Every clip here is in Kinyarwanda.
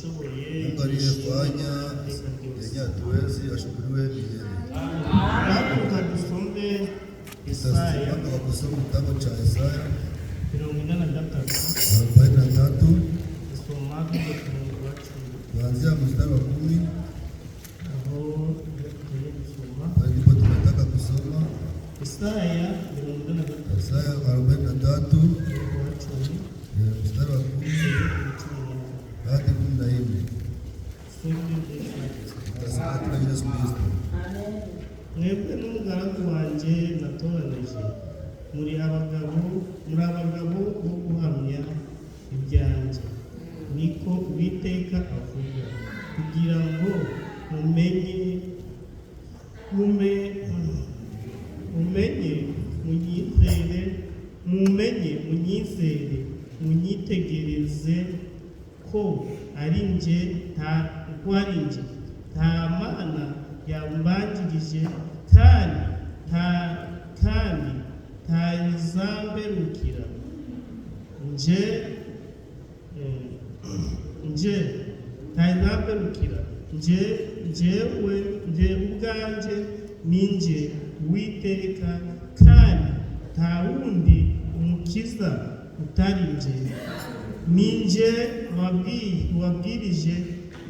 Mungu aliyefanya yenye hatuwezi ashukuriwe milele. Tutasimama kwa kusoma kitabu cha Isaya 43 kuanzia mstari wa 10. Ndipo tunataka kusoma Isaya 43 mstari wa 10 hadi 14. Tutasoma katika Yesu Kristo. Mwebwe n'umugaragu wanjye natoranije, muri abagabo bo guhamya ibyanjye, niko Uwiteka avuga, kugira ngo munyizere, munyitegereze ko ari nje, nta mana yambanjirije kandi ntayizamberukira. Njyewe ubwanjye ninjye Uwiteka, kandi nta wundi umukiza utari nje. Ninjye wabwirije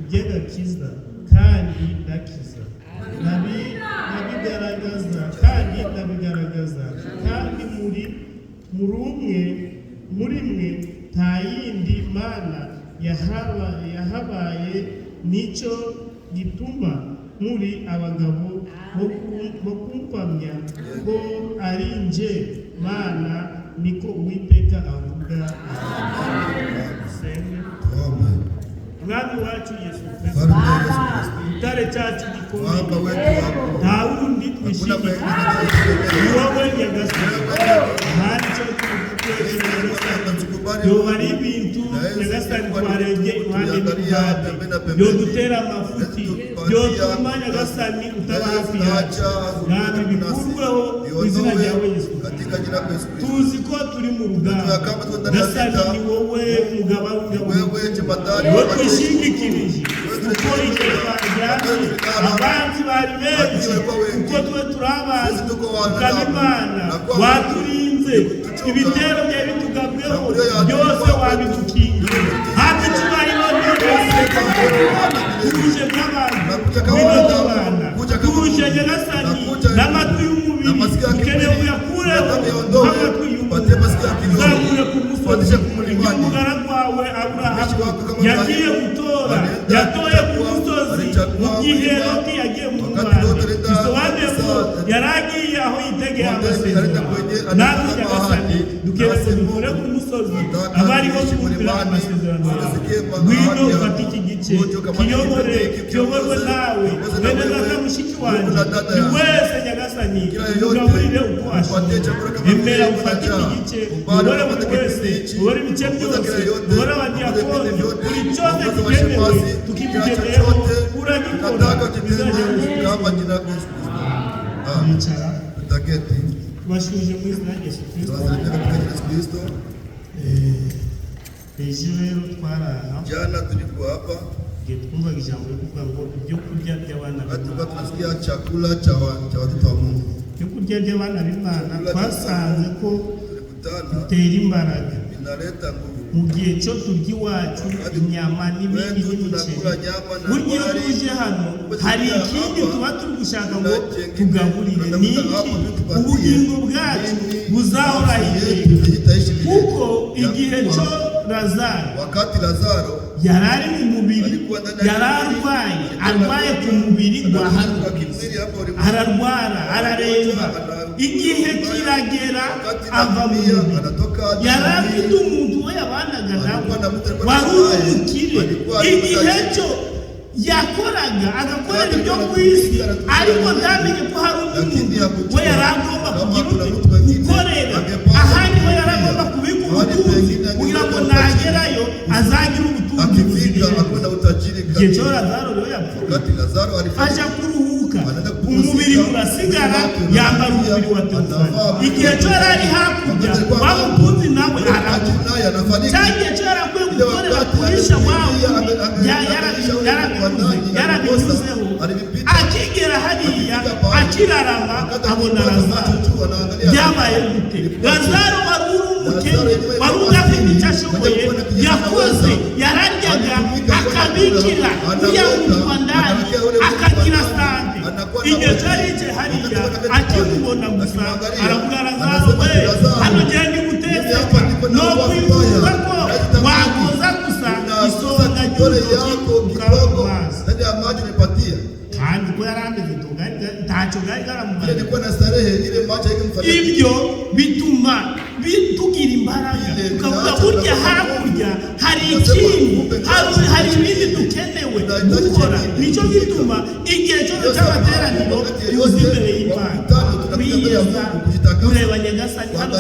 iby'agakiza kandi ndakiza, ndabigaragaza kandi muri mwe nta yindi mana yahabaye. Nicyo gituma muri abagabo bo kumpamya ko ari nje Mana, niko Uwiteka avuga. Mwami wacu Yesu Kristo, utare cyacu gikomeye, nta wundi twishimira, ni wowe Nyagasani. Ahandi cyo yoba ari ibintu Nyagasani twarebye iruhande n'uruhande, yodutera amafuti, yotuma Nyagasani utaba hafi yacu. Mwami bikurweho mu izina ryawe Yesu. Tuzi ko turi mu rugamba, Nyagasani ni wowe mugaba w'ingabo, wowe twishingikirije, kuko iteka ryari abanzi bari benshi, kuko twe turi abanzi ukaba Imana, waturinze ibitero byari bitugabweho byose wabidukingiye. Hati tubayimo tuje nk'abantu b'Imana, tuje Nyagasani n'amatwi y'umubiri ukeneye uyakureho nk'amatwi y'umubiri, uzamure ku musozi umugaragu wawe Aburahamu yagiye gutora, yatoye ku musozi mu gihe Loti yagiye mu Rwanda. Bisobanuye ko yari agiye aho yitegeye amasezerano. Natwe Nyagasani dukeneye dukure ku musozi abariho kumvira amasezerano yawe. Ngwino ufate iki gice kiyoborwe nawe, bene data mushiki wanjye, ni wese Nyagasani ugaburire uko ashoboye. Emera ufate iki gice, ubore buri wese, ubore ibice byose, ubore abadiyakoni, buri cyose kigenewe tukikugeneyeho, uragikora bizajya bicara tubashuje mu izina rya Yesu Kristo. Ejo rero twaraha jana tulikuwa hapa twumvaga ijambo rivuga ngo ibyo kurya by'abana b'Imana, tunasikia chakula cha watoto wa Mungu. Ibyo kurya by'abana b'Imana twasanze ko bitera imbaraga mu gihe cyo turya iwacu inyama n'ibindi n'imiceri. Burya iyo tuje hano hari ikindi tuba turi gushaka ngo tugaburire. Ni iki? Ubugingo bwacu buzahora iteka, kuko igihe cyo wakati Lazaro yari ari mu mubiri, yari arwaye ku mubiri wa hano, ararwara araremba. Igihe kiragera ava mu mubiri, yari afite umuntu we yabanaga nawe wari umukire. Igihe cyo yakoraga agakorera ibyo ku isi, ariko ntamenye ko hari undi muntu we yari agomba kugira gukorera ahandi, we yari agomba kubika ubutunzi kugira ngo nagerayo azagire ubutunzi buzira. Igihe cyo Lazaro rero yapfuye, aja kuruhuka, umubiri urasigara, yambara umubiri wa Teofani. Igihe cyo yari hakurya wa mutunzi nawe arapfa. Cyagiye cyo yarakwiye gukorera ku umwisha wawe yarabivuzeho akigera hariya akirarama abona Lazaro. Byabaye gute? Lazaro wari umukene, wari udafite icyo ashoboye, yakoze yararyaga akabikira kuyamurwa ndani akagira sande. Igihe cyari cye hariya akimubona gusa aravuga Lazaro we hano genda guteseka no kwifuza ko wakoza gusa isonga ry'urutoki ukabamazi kandi ko yarameze ntacyo gari garamubara. Ibyo bituma bitugira imbaraga tukavuga burya hakurya hari ikindi, hari ibindi dukenewe gukora. Nicyo gituma igihe cyose cy'amateraniro yuzuye imbere y'Imana biza kureba Nyagasani hano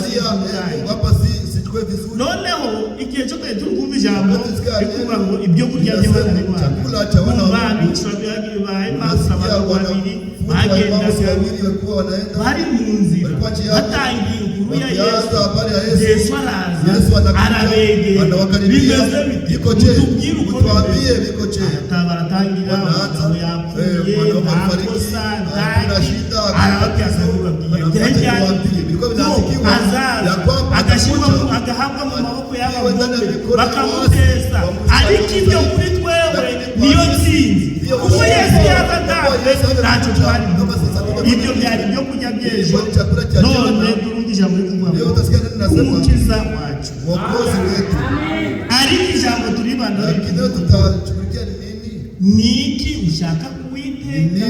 noneho igihe cyo turi kumva ijambo rikuvuga ngo ibyo kurya by'Imana babiri bagendaga bari mu nzira batangiye inkuru ya Yesu. Yesu araza arabegera bimeze biti tubwire uko bimeze. Baratangira abagabo yapfuye ntakosa ntaki arababyaza babwiye azaza agahabwa mu maboko y'abagome bakamuteza. Ariko ibyo kuri twewe niyo nsinzi kuko Yesu yazatambwe ntacyo twari ibyo byari ibyo kurya by'ejo. None turumva ijambo rikuvuga ngo umukiza wacu. Ariko ijambo turibanda niki ushaka kuwiteka,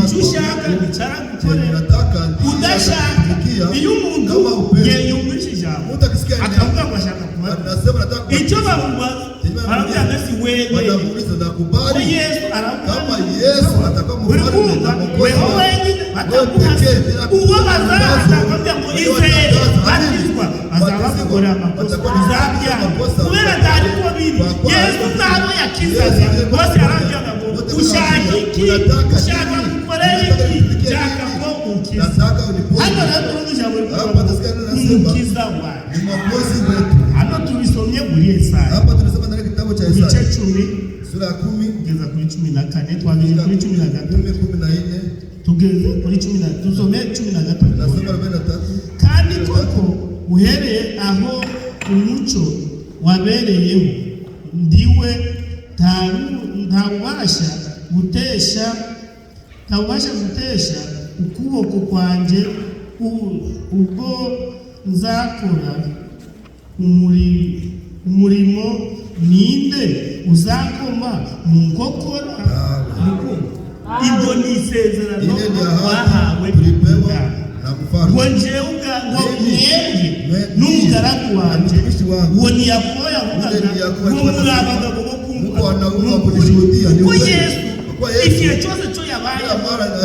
icyo ushaka nicaragukorera, udashaka iyo umuntu yumvise ijambo akavuga ngo ashaka kuba icyo bamubaza baravuga ngo si wewe ko Yesu aravuga uri kumva weho wenyine batakuhase uwo bazaza akavuga ngo Israeli batizwa bazaba bakorera amakosa bizabyanga kubera atari ko biri. Yesu ntabwo yakizaga bose aravuga ngo ushaka iki, ushaka gukorera iki, nshaka ko ukiza. Hano rero turumva ijambo umukiza wacu. Hano tubisomye muri Yesaya igice 10 sura ya 10 kugeza kuri 14, twageze kuri 13 tugeze kuri 10, tusome 13. Kandi koko uhereye aho umuco wabereyeho ndiwe ntawubasha gutesha ukuboko kwanjye ubwo nzakora umurimo. Ninde uzakoma mu nkokora? Ibyo ni isezerano wahawe ngo njyewe ngo mwebwe n'umugaragu wanjye uwo ni Yakobo yavugaga ngo muri abagabo bo kumva kuko Yesu igihe cyose cyo yabaye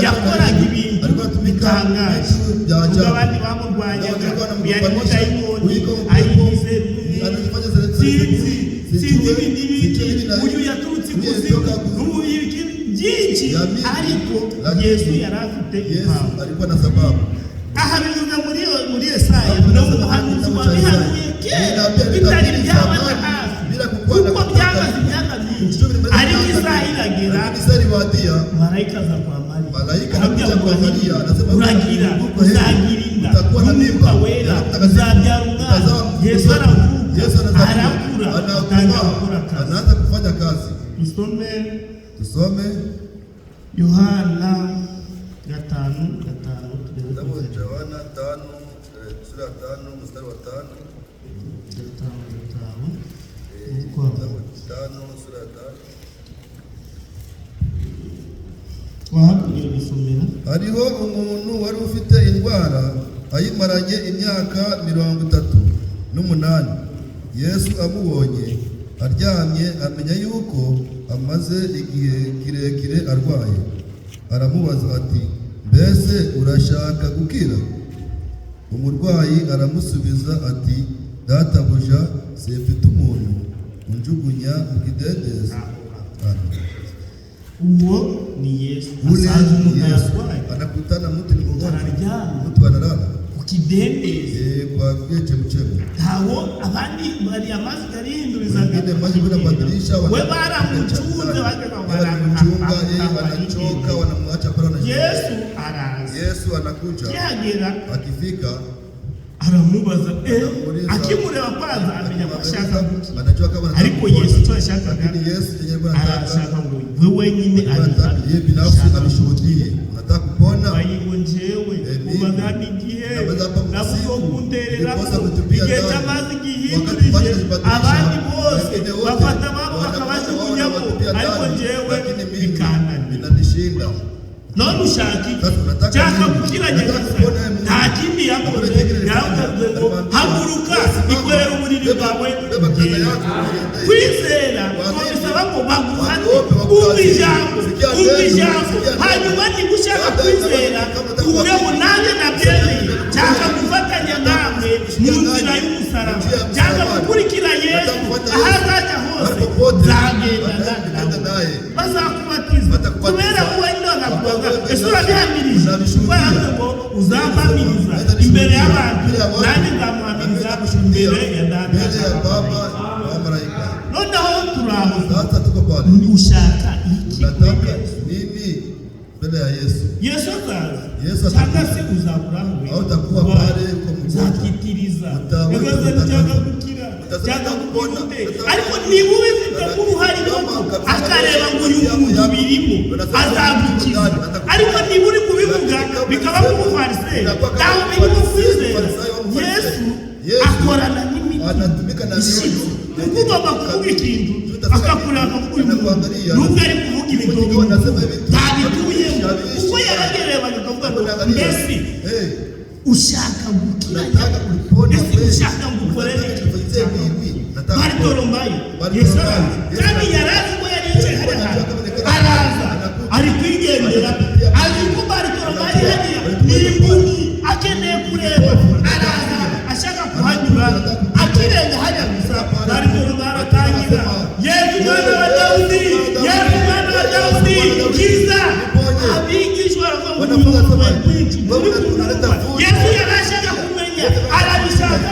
yakoraga ibintu bitangaje. Ubwo abandi bamurwanyaga yari mudayimoni ayigize sinzi ibindi uyu yaturutse ikuzimu n'umubiri byinshi, ariko Yesu yari afite impamvu. Aha bivuga muri Yesaya no mu buhanuzi wabihanuye kera bitari byabana hafi kuko byamaze imyaka myinshi. Ariko isaha iragera marayika aza kwa Mariya uragira uzagirinda n'umwuka wera uzabyara umwana. Yesu aravuga arakura atangira gukora akazi, anaanza kufanya kazi. Tusome Yohana 5:5 Yohana 5 sura ya 5 mstari wa 5 sura ya 5. Hariho umuntu wari ufite indwara ayimaranye imyaka 38. Yesu amubonye aryamye amenya yuko amaze igihe kirekire arwaye, aramubaza ati mbese urashaka gukira? Umurwayi aramusubiza ati databuja, simfite umuntu unjugunya mu kidendezi. Uwo ni Yesu. Asaza umuntu arwaye, anakutana mtu ni mgonjwa, mtu analala kidendezi kwa chemchemi. Hawo abandi bari amazi garihinduriza wengine maji kunabadilisha, we baramuchunze wanamchunga yeye, wanachoka, wanamwacha pale na Yesu anakuja. Akifika aramubaza akimureba kwanza amenya bashaka anajua kama ariko Yesu twashaka arashaka ngo wewe nyine yeye binafsi alishuhudie unataka kupona bayigo njewe ubagani gihe nabuzo kunderera igihe cyamazi gihindurije abandi bose bafata babo bakabasha kunyamo ariko njewe bikanishinda none ushaki cyaka gukiranya nta kindi yakoze haguruka ikorera umuriro wawe kwizera bisaba ngo baguhane ijambo hanyuma niba ushaka kwizera ure munange nabyemeye cyangwa gufatanya namwe mu nzira y'umusaraba cyangwa gukurikira Yesu aho azajya hose zagenda nawe bazakubatiza kubera wowe ndonakubaza ese urabihamirije kubera ngo uzambamiriza imbere y'abantu nanjye nzamuhamiriza imbere ya data noneho turahuza ushaka iki nini mbele ya Yesu cyangwa se uzaburaho utakuwa pale uko uzakitiriza cyangwa gukira cyangwa kubonde ariko niba ubifite uruhare akareba ngo uyu muntu birimo azagukiza ariko niba uri kubivuga bikaba nk'umufariseri nawe birimo kwizera Yesu akorana n'imiti kuko ugomba kuvuga ikintu akakureba akavuga uyu muntu nubwo ari kuvuga ibintu ntabituyemo kuko yaragerebaga akavuga ngo mbese ushaka gukira ese ushaka gukorera Bartolomayo Yesu kandi yarazi ko yari yicaye hariya araza ari kwigendera azi ko Bartolomayo hariya ni imbuni akeneye kureba araza ashaka kuhanyura akirenga hariya gusa Bartolomayo aratangira Yesu mwana wa Dawudi Yesu mwana wa Dawudi kiza abigishwa baravuga ngo Yesu yarashaka kumenya arabishaka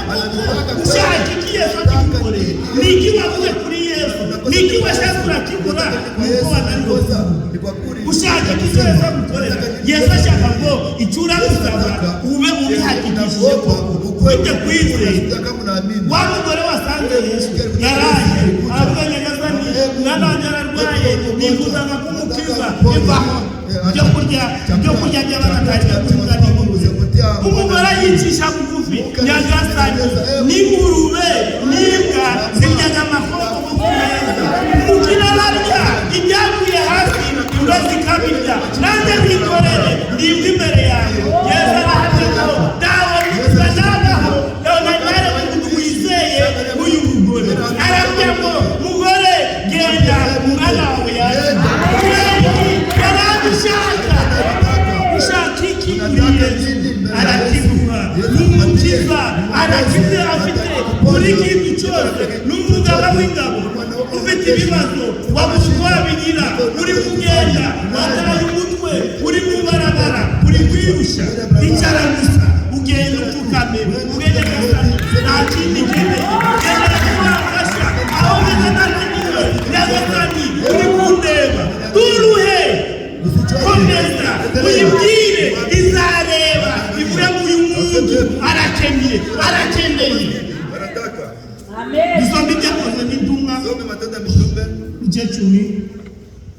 ushaka iki Yesu akikore niki wavuze kuri Yesu niki washaka kugura nuko wanangoza ushaka iki Yesu akikore Yesu ashaka ngo icura gusaba ube ubihakikishije ko ufite kwizera wamugore wasanze Yesu yaraje abwenge gazani mwana wanjye ararwaye nifuza kumukiza ivaho byo kurya by'abagatariye kuvuga n'ingurube umugore yicisha bugufi nyagasani n'ingurube n'imbwa ziryaga amakoko ku meza umukino ararya ibyavuye hasi imbwa zikabirya nanjye mwikorere nimba imbere yawe Yesu arahagarara dawe ntuza nabaho yonanyare umuntu wizeye uyu mugore arabwira ngo mugore genda umwana wawe yaje ushaka iki arakiguha n'umukiza arakize afite buri kintu cyose n'umugaba w'ingabo ufite ibibazo wabuze uko wabigira uri kugenda wataye umutwe uri mu barabara uri kwirushya icara gusa ugenda upfukame ugende gasani nta kindi gende ugende kubafasha aho ugeze n'akigiwe nyagasani uri kundeba turuhe komeza uyibwire izareba ivuga ngo uyu muntu arakeneye Nisombe byakoze n'intumwa Matendo ya Mitume igice 10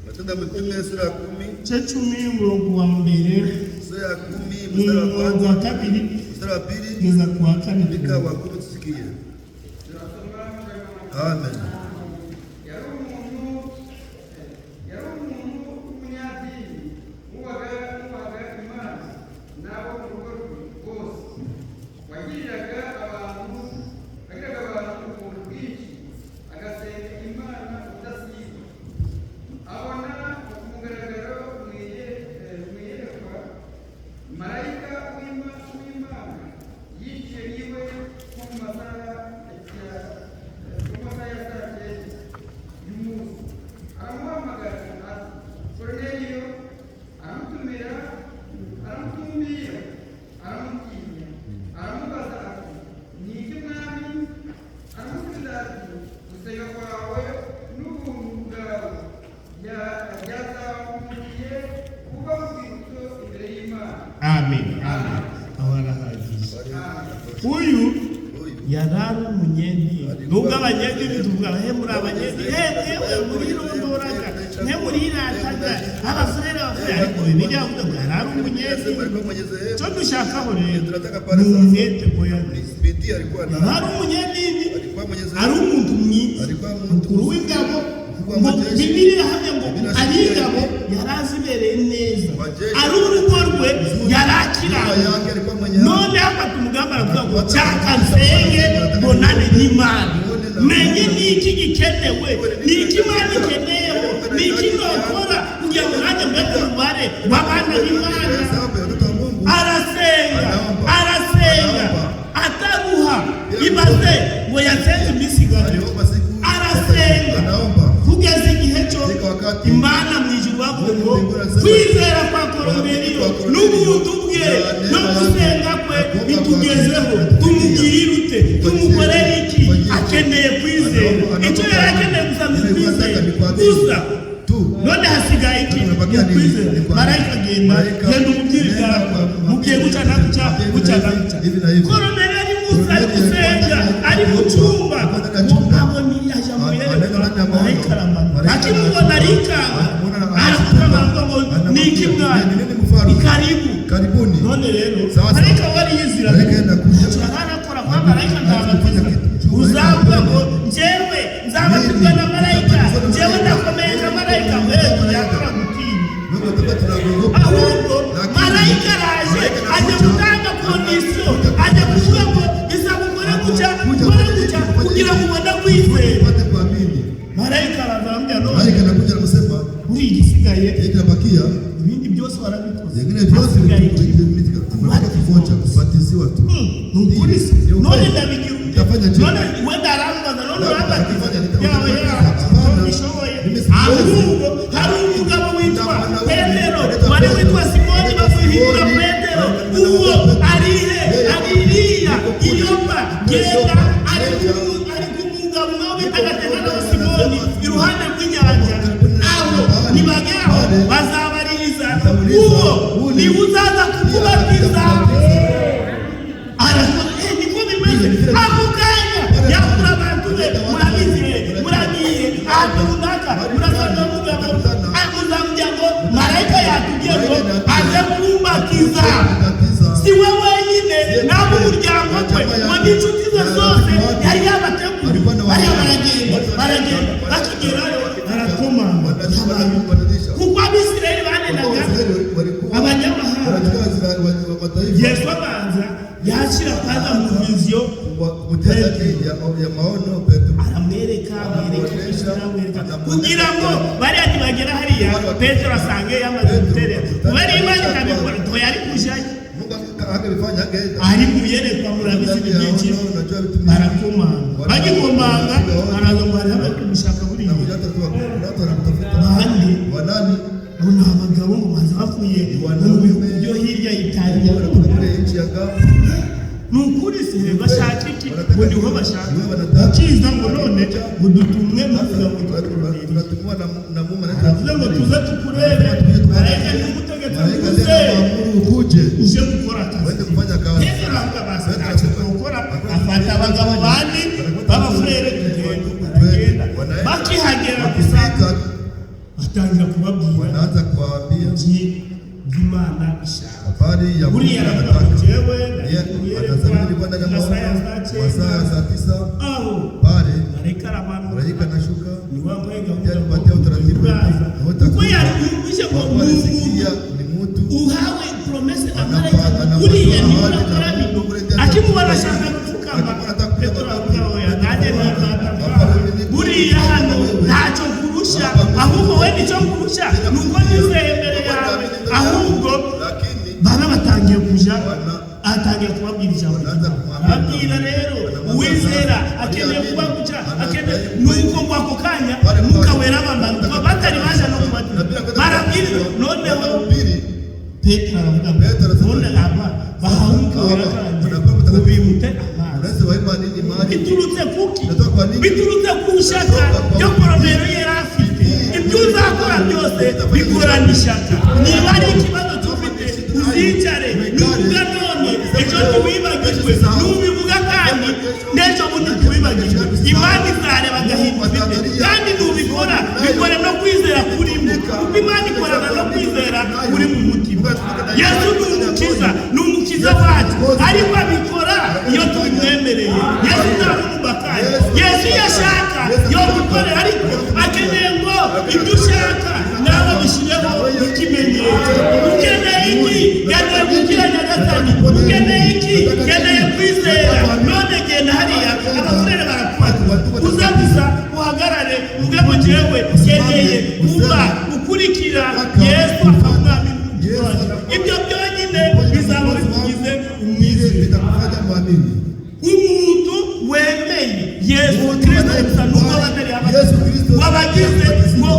Matendo ya Mitume sura ya 10 igice 10 umurongo wa mbere sura ya 10 mstari wa kabiri mstari wa pili kugeza ku wa kane mpaka wa 10 tusikie. Amen. Yishiriwe ku masaya ya yarari umunyedini. Nubwo abanyedini tuvuga muri abanyedini muri rondoraga muri irataga abafurere ariko Bibiliya avuga ngo yarari umunyedini. Cyo dushakaho rero ni umwete boya yarari umunyedini, ari umuntu mwiza, mukuru w'ingabo. Ngo Bibiliya hamwe ngo ari ingabo yarazibereye neza, ari urugo rwe yarakiranye. None afata umugambi aravuga ngo cyaka nsenge mbonane n'Imana, menye niki gikenewe, niki Imana ikeneyeho, niki nokora kugira ngo nanjye mbe umubare w'abana b'Imana. Arasenga ataruha imaze ngo yasenze iminsi igari, arasenga kugeza igihe cyo Imana mu ijuru bavuga ngo kwizera kwa Koruneliyo n'ubuntu bwe no gusenga kwe bitugezeho. Tumugirire ute? Tumukorere iki? Akeneye kwizera. Icyo yari akeneye gusa ni kwizera gusa. None hasigaye iki? Kwizera. Marayika agenda umubwire bwawe, mubwiye guca na guca. Koruneliyo ari gusa ari gusenga, ari mu cyumba, umugabo niyaje amuyereka marayika aramana, akimubona arikanga, aravuga ngo ni iki mwana? Karibuni. None rero marayika wari yizira arakora kwa marayika ndabategeka uzavuga ngo njyewe nzabatizwa na marayika, njyewe ndakomeye nka marayika, wewe yakora gutinya. Ahubwo marayika araje ajya gutanga kondisiyo, ajya kuvuga ngo izamukore guca kugira ngo ubone kwizera. Marayika aravambya none marayika anakuja anasema uri igisigaye bakia ibindi byose warabikoze, kubatiziwa tu. None ndabigira none wenda arambaza none urabatiza ahubwo hari umugabo witwa Petero, wari witwa Simoni bafuhira Petero, uwo arihe aririya iyopa genda ari kumugabo nawe bitagatena na Simoni iruhande rw'inyanja. Abo nibageraho bazabaririza uwo niwe uzaza kukubatiza. Niko bimeze. Ako kanya yakura abantu be muragiye ahantu runaka murasanga mugabo akuzambya ngo marayika yatubwiye ngo aze kumbatiza. Si we wenyine nabo umuryango we ngo n'inshuti ze zose yari yabateguye. Baragenda bakigerayo barakomanga kuko Abisirayeli banenaga abanyamahanga. Yesu abanza yashyira kwanza mu viziyo aramwereka kugira ngo bariya ntibagera hariya Petero asange yamaze guterera. Kubera Imana ikabikora yari kujayo, ari muyerekwa murabizi byinshi. Barakomanga, bagikomanga araza ngo hari abari kumushaka buriya bandi bona abagabo ngo baza bavuye mu bihugu byo hirya y'Italiya. Nukuri se bashaka iki? Ngo niho bashaka ukiza ngo none udutumwe muvuga ngo twatumwa na mumarayika ngo tuze tukurebe. Marayika ni umutegetsi uje gukora akazi. Petero avuga basi ntacyo gukora, afata abagabo bandi b'abafurere tugenda. Bakihagera gusa batangira kubabwira Imana ishaka buriya aravuga ngo jewe masaa saa 9 aho marayika aramanura anashuka, ni wambaye gahunda utaratibu kuko yumvise ngo umuntu uhawe promesse na marayika buriya ni ukora bino. Akimubona ashaka gupfukama Petero avuga oya nanjye buriya hano ntacyo kurusha, ahubwo we nicyo kurusha nuko nizeye imbere yawe. Ahubwo bana batangiye kuja atangiye kubabwira ijambo. Abwira rero uwizera akeneye kuba guca, akeneye nuko ngo ako kanya mukawera bamanuka batari baje no kubatiza. Barabwira noneho Petero aravuga none aba bahamuka werakanze ubimute amazi biturutse kuki? Biturutse ku shaka ryo Koruneliyo yari afite. Ibyo uzakora byose bikorana ishaka. Niba ari ikibazo tufite uzicare nuvuga none ejo ntiwibagirwe, nubivuga kandi kandi n'ejo bundi ntiwibagirwe. Imana izareba agahinda ufite, kandi nubikora bikore no kwizera kurimo, kuko Imana ikorana no kwizera kuri mu mutima. Yesu ni umukiza, ni umukiza wacu, ariko abikora iyo tubimwemereye. Yesu ntabwo umubakaye. Yesu yashaka yo gukora, ariko akeneye ngo ibyo ushaka nawe bishyireho ikimenyetso. Ukeneye iki? Ukeneye kugira nyagasani. Ukeneye iki? Ukeneye kwizera. None genda hariya abasore barakubaza, uza gusa uhagarare uvuge ngo njyewe nkeneye kuba ukurikira Yesu akamwami n'umukiza. Ibyo byonyine bizaba bikugize umwizera. Umuntu wemeye Yesu Kristo gusa nuko batari wabagize ngo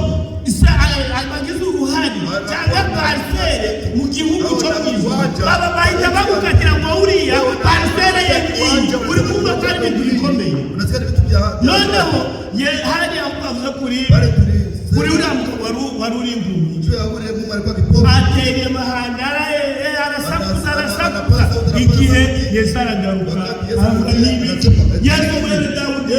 abagize uruhare cyangwa parisere mu gihugu cyo mwijuru, baba bahita bagukatira ngo uriya parisere ye ngiyi uri kumva kandi ibintu bikomeye. Noneho hari aho bavuze kuri uriya mugabo wari uri impumyi, ateye amahanga arasakuza igihe Yesu aragaruka avuga n'ibiki. Yesu mwene Dawudi,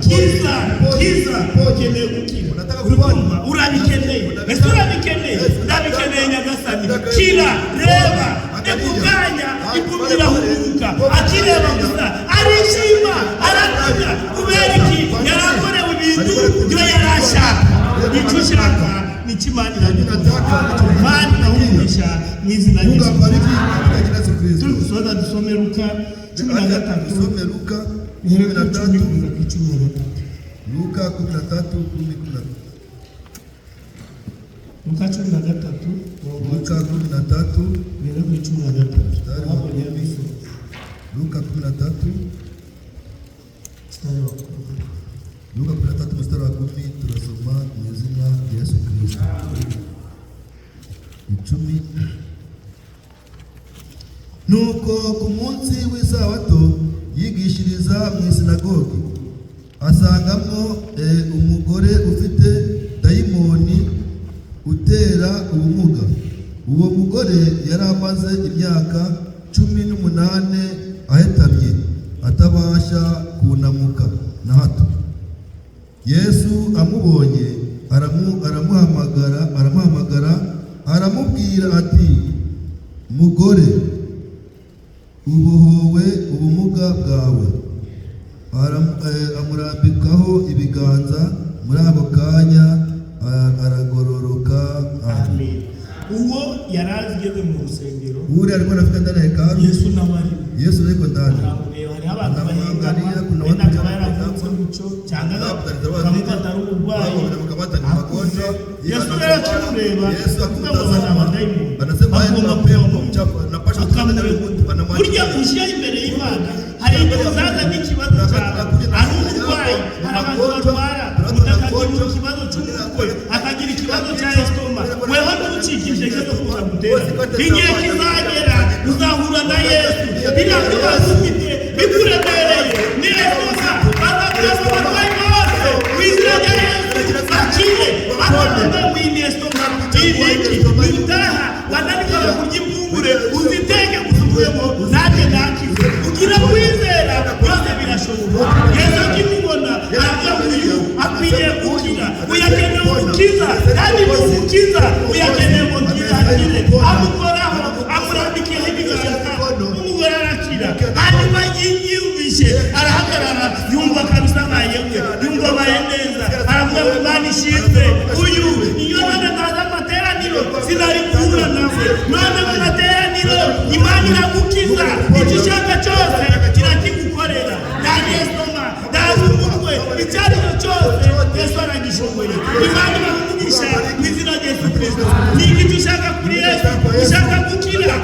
kiza ukeneye gukira. Urumva urabikeneye, ese urabikeneye? Ndabikeneye nyagasani. Kira, reba, ekuganya impumyi irahumuka, akireba gusa arishima, aravuga kubera iki? Yarakorewe ibintu byo yarashaka. Icyo ushaka ni Imana iragikora. Imana irahumurisha mu izina rya Yesu. Turi gusoza dusome Luka 13. Luka 13 mstari wa 10 tunasoma mu izina rya Yesu Kristo. 10. Nuko ku munsi w'isabato yigishiriza mu isinagogi, asangamo umugore ufite dayimoni utera ubumuga. Uwo mugore yari amaze imyaka 18 ahetamye, atabasha kunamuka na hato. Yesu amubonye aramuhamagara aramubwira ati, mugore, ubohowe ubumuga bwawe. Amurambikaho ibiganza, muri ako kanya aragororoka. Amen. Uwo yarazigeze mu rusengero, uri ariko anafika ndani ya hekalu. Yesu nawe Yesu ariko ndani hari abantu bahingana, kuna watu bayaravutse muco cyangwa bakamufata ari uburwayi, Yesu arakimureba, akamubona abadayimoni, anasema agomba pepo mchafu anapasha kutamenya burya ushyira imbere y'Imana. Hari igihe uzaza n'ikibazo cyawe, ari uburwayi, hari abantu barwara, umuntu akagira ikibazo cy'umutwe, akagira ikibazo cya esitoma, weho ntucikije cyo kuza gutera. Igihe kizagera uzahura na Yesu, biriya bibazo ufite bikuremereye ni esitoma, bazabwira abarwayi bose mu izina rya Yesu bakire, bakabona ngo iyi ni esitoma, iyi ni iki, utaha wananikawe kurya impungure uziteke gusubuyemo nanjye nakize. Ugira kwizera byose birashoboka. Yesu akimubona aravuga uyu akwiriye gukira, uyakeneye umukiza, kandi ni umukiza uyakeneye umukiza akire. Amukoraho, amurambikeho ibiganza, umugore arakira. Hanyuma yiyumvishe arahagarara, yumva kabisa abayewe, yumva abaye neza, aravuga ngo Imana ishimwe. Uyu iyo none ntaza amateraniro sinari guhura nawe, none mu materaniro Imana iragukiza. Icyo ushaka cyose kirakigukorera. Nta esitoma, nta umutwe, icyo ari cyo cyose Yesu aragishoboye. Imana iramugisha mu izina rya Yesu Kristo. Ni iki ushaka kuri Yesu? Ushaka gukira,